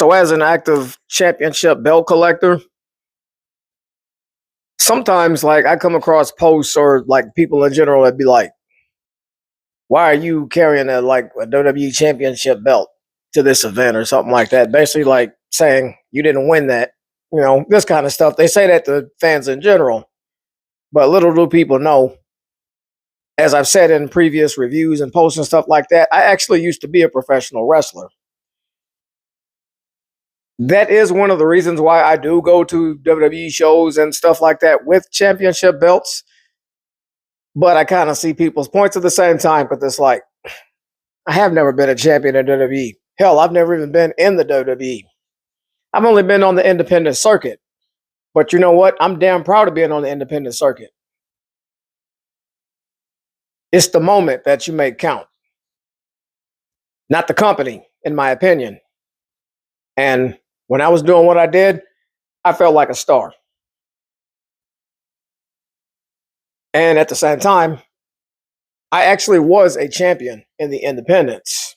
So, as an active championship belt collector, sometimes like I come across posts or like people in general that be like, "Why are you carrying a WWE championship belt to this event or something like that?" Basically, like saying you didn't win that, this kind of stuff. They say that to fans in general, but little do people know. As I've said in previous reviews and posts and stuff like that, I actually used to be a professional wrestler. That is one of the reasons why I do go to WWE shows and stuff like that with championship belts. But I kind of see people's points at the same time because it's like, I have never been a champion in WWE. Hell, I've never even been in the WWE. I've only been on the independent circuit. But you know what? I'm damn proud of being on the independent circuit. It's the moment that you make count, not the company, in my opinion. And when I was doing what I did, I felt like a star. And at the same time, I actually was a champion in the independents.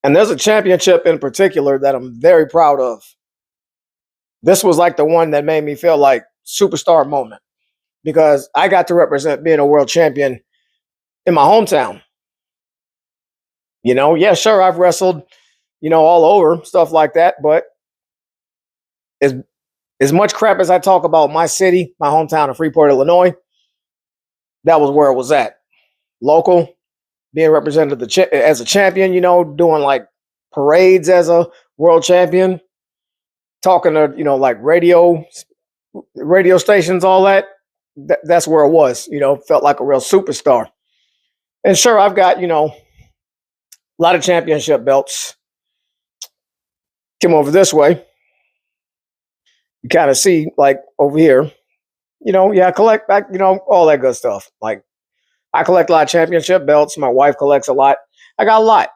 And there's a championship in particular that I'm very proud of. This was like the one that made me feel like superstar moment because I got to represent being a world champion in my hometown. Yeah, sure, I've wrestled, all over, stuff like that, but as much crap as I talk about my city, my hometown of Freeport, Illinois, that was where it was at. Local, being represented as a champion, doing like parades as a world champion, talking to, like radio stations, all that. That's where it was, felt like a real superstar. And sure, I've got, a lot of championship belts. Come over this way. You kind of see, like, over here, I collect back, all that good stuff. Like, I collect a lot of championship belts. My wife collects a lot. I got a lot.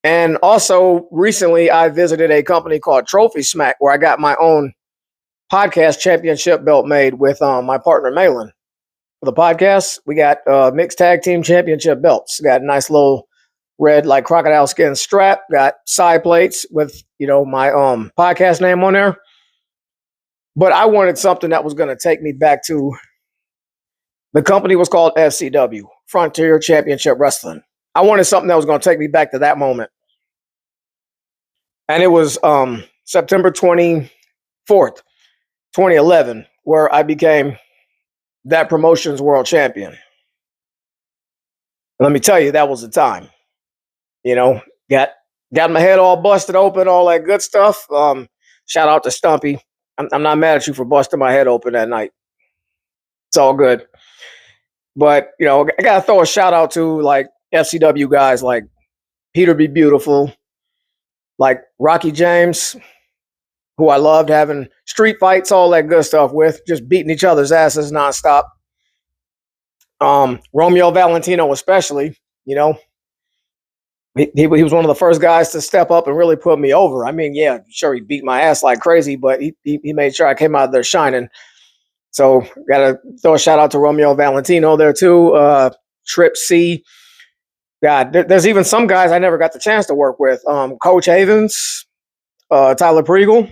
And also, recently, I visited a company called Trophy Smack, where I got my own podcast championship belt made with my partner, Malin. For the podcast, we got mixed tag team championship belts. Got a nice little red, like, crocodile skin strap. Got side plates with, my podcast name on there. But I wanted something that was going to take me back to, the company was called FCW, Frontier Championship Wrestling. I wanted something that was going to take me back to that moment. And it was September 24th, 2011, where I became that promotion's world champion. And let me tell you, that was the time. Got my head all busted open, all that good stuff. Shout out to Stumpy. I'm not mad at you for busting my head open that night. It's all good. But, I got to throw a shout out to, like, FCW guys like Peter Be Beautiful, like Rocky James, who I loved having street fights, all that good stuff with, just beating each other's asses nonstop. Romeo Valentino especially, he was one of the first guys to step up and really put me over. I mean, yeah, sure, he beat my ass like crazy, but he made sure I came out there shining. So got to throw a shout out to Romeo Valentino there too. Trip C. God, there's even some guys I never got the chance to work with. Coach Havens, Tyler Pregel,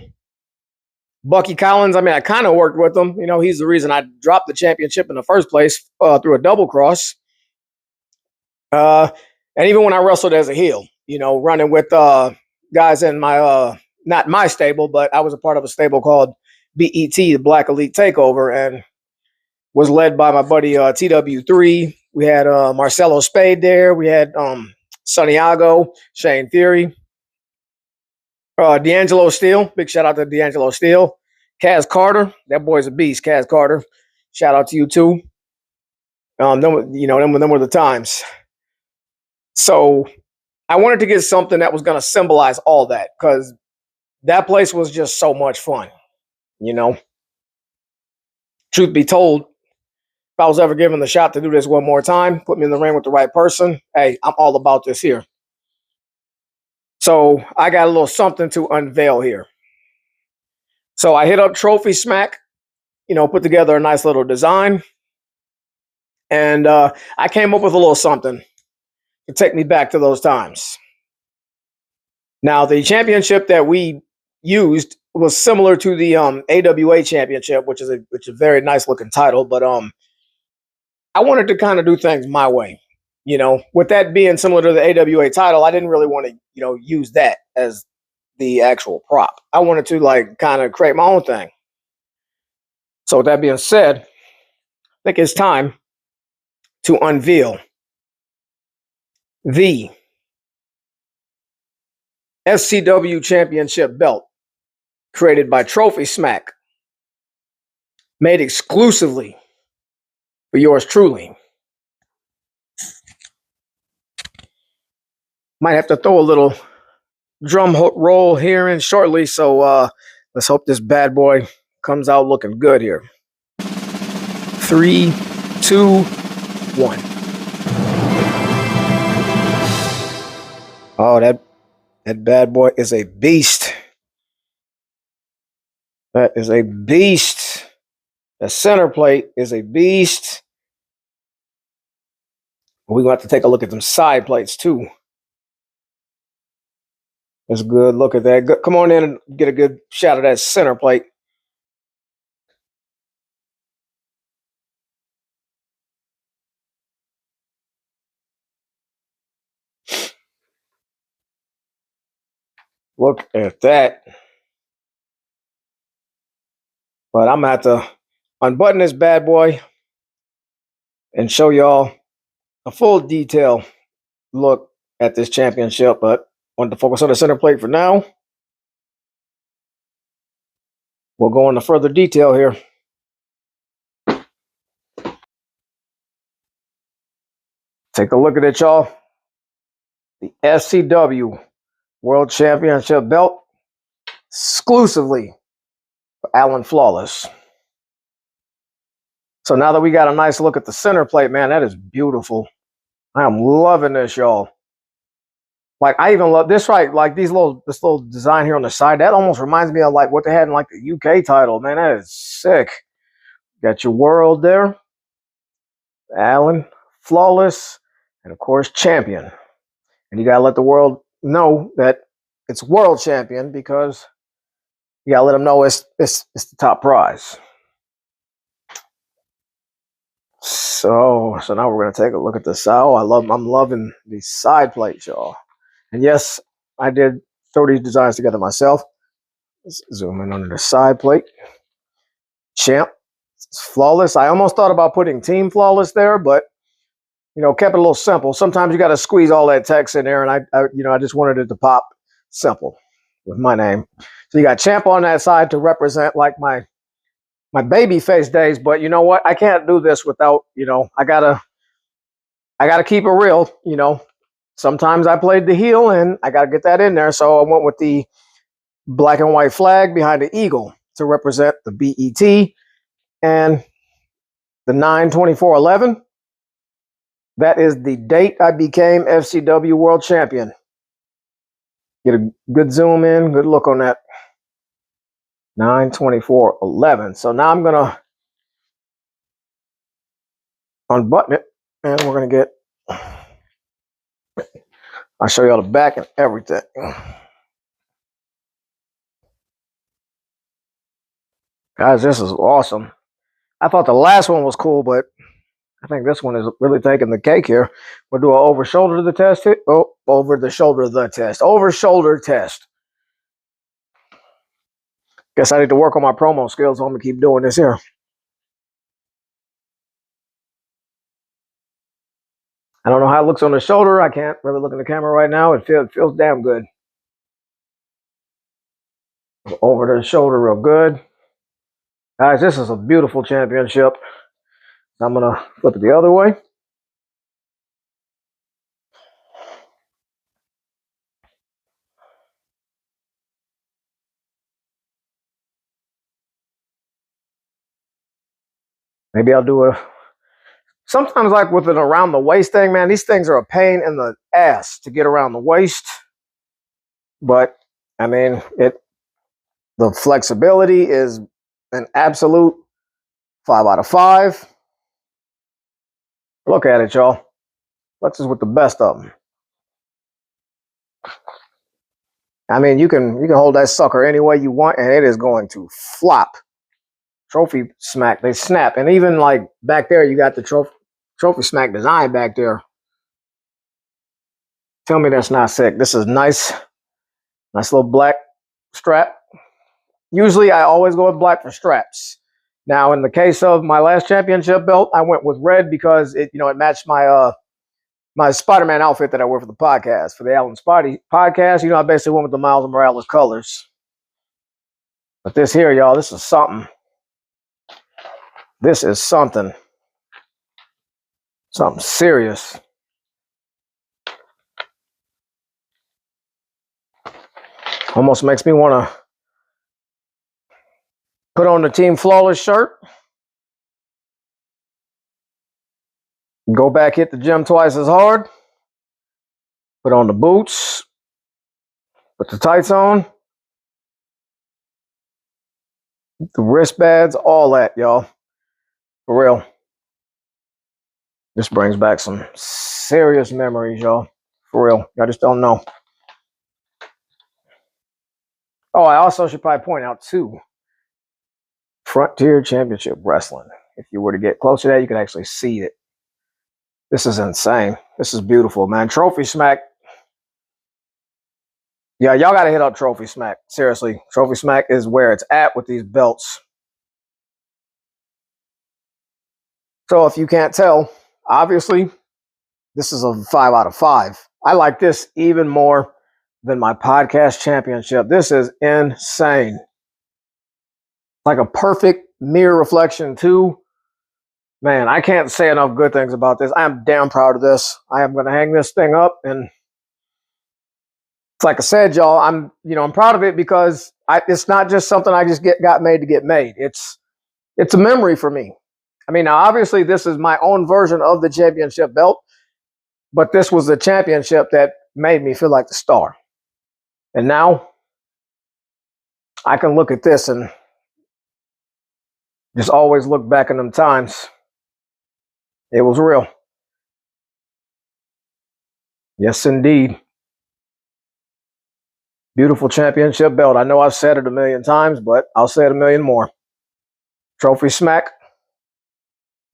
Bucky Collins. I mean, I kind of worked with him. He's the reason I dropped the championship in the first place through a double cross. And even when I wrestled as a heel, running with guys in my, not my stable, but I was a part of a stable called BET, the Black Elite Takeover, and was led by my buddy TW3. We had Marcelo Spade there. We had Santiago, Shane Theory, D'Angelo Steele. Big shout out to D'Angelo Steele. Kaz Carter. That boy's a beast, Kaz Carter. Shout out to you too. Them were the times. So I wanted to get something that was going to symbolize all that because that place was just so much fun. Truth be told, if I was ever given the shot to do this one more time, put me in the ring with the right person, hey, I'm all about this here. So I got a little something to unveil here. So I hit up Trophy Smack, put together a nice little design. And I came up with a little something to to take me back to those times. Now, the championship that we used was similar to the AWA Championship, which is a very nice looking title. But I wanted to kind of do things my way. You know, with that being similar to the AWA title, I didn't really want to, use that as the actual prop. I wanted to like kind of create my own thing. So with that being said, I think it's time to unveil the FCW Championship belt created by Trophy Smack, made exclusively for yours truly. Might have to throw a little drum roll here in shortly, so let's hope this bad boy comes out looking good here. 3, 2, 1. Oh, that bad boy is a beast. That is a beast. The center plate is a beast. We're going to have to take a look at them side plates too. That's a good look at that. Come on in and get a good shot of that center plate. Look at that. But I'm going to have to unbutton this bad boy and show y'all a full detail look at this championship. But I wanted to focus on the center plate for now. We'll go into further detail here. Take a look at it, y'all. The FCW World Championship belt exclusively for Alan Flawless. So now that we got a nice look at the center plate, man, that is beautiful. I am loving this, y'all. Like, I even love this, right? Like this little design here on the side. That almost reminds me of like what they had in like the UK title. Man, that is sick. Got your world there. Alan Flawless. And of course, champion. And you gotta let the world know that it's world champion, because you gotta let them know it's the top prize. So now we're gonna take a look at the side. Oh, I'm loving these side plates, y'all. And yes, I did throw these designs together myself. Let's zoom in on the side plate. Champ, it's Flawless. I almost thought about putting Team Flawless there, but kept it a little simple. Sometimes you got to squeeze all that text in there, and I just wanted it to pop simple with my name. So you got Champ on that side to represent like my baby face days. But you know what? I can't do this without, I gotta keep it real. Sometimes I played the heel, and I gotta get that in there. So I went with the black and white flag behind the eagle to represent the BET, and the 9/24/11. That is the date I became FCW World Champion. Get a good zoom in, good look on that. 9/24/11. So now I'm gonna unbutton it, and we're gonna get. I'll show y'all the back and everything. Guys, this is awesome. I thought the last one was cool, but I think this one is really taking the cake here. We'll do an over shoulder the test. Over the shoulder the test. Over shoulder test. Guess I need to work on my promo skills, so I'm gonna keep doing this here. I don't know how it looks on the shoulder. I can't really look in the camera right now. It feels damn good. Over the shoulder real good. Guys, this is a beautiful championship. I'm going to flip it the other way. Maybe I'll do sometimes like with an around the waist thing, man, these things are a pain in the ass to get around the waist. But, I mean, the flexibility is an absolute 5 out of 5. Look at it, y'all. Flexes with the best of them. I mean, you can hold that sucker any way you want, and it is going to flop. Trophy smack, they snap, and even like back there, you got the trophy smack design back there. Tell me that's not sick. This is nice little black strap. Usually, I always go with black for straps. Now, in the case of my last championship belt, I went with red because it matched my my Spider-Man outfit that I wear for the podcast, for the Alan Spotty podcast. I basically went with the Miles Morales colors. But this here, y'all, this is something. This is something. Something serious. Almost makes me want to put on the Team Flawless shirt. Go back, hit the gym twice as hard. Put on the boots. Put the tights on. The wristbands, all that, y'all. For real. This brings back some serious memories, y'all. For real. I just don't know. Oh, I also should probably point out, too, Frontier Championship Wrestling. If you were to get closer to that, you could actually see it. This is insane. This is beautiful, man. Trophy Smack. Yeah, y'all got to hit up Trophy Smack. Seriously. Trophy Smack is where it's at with these belts. So if you can't tell, obviously, this is a 5 out of 5. I like this even more than my podcast championship. This is insane. Like a perfect mirror reflection, too. Man, I can't say enough good things about this. I am damn proud of this. I am going to hang this thing up, and it's like I said, y'all, I'm proud of it because it's not just something I just got made to get made. It's a memory for me. I mean, now obviously this is my own version of the championship belt, but this was the championship that made me feel like the star. And now I can look at this and just always look back in them times. It was real. Yes, indeed. Beautiful championship belt. I know I've said it a million times, but I'll say it a million more. Trophy Smack,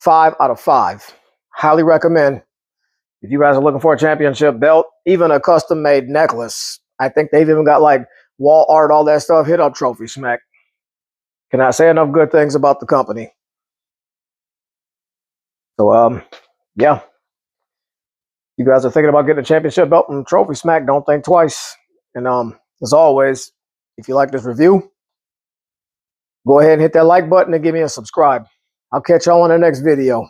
5 out of 5. Highly recommend. If you guys are looking for a championship belt, even a custom-made necklace, I think they've even got like wall art, all that stuff, hit up Trophy Smack. Cannot say enough good things about the company. So, yeah. You guys are thinking about getting a championship belt from Trophy Smack, don't think twice. And as always, if you like this review, go ahead and hit that like button and give me a subscribe. I'll catch y'all on the next video.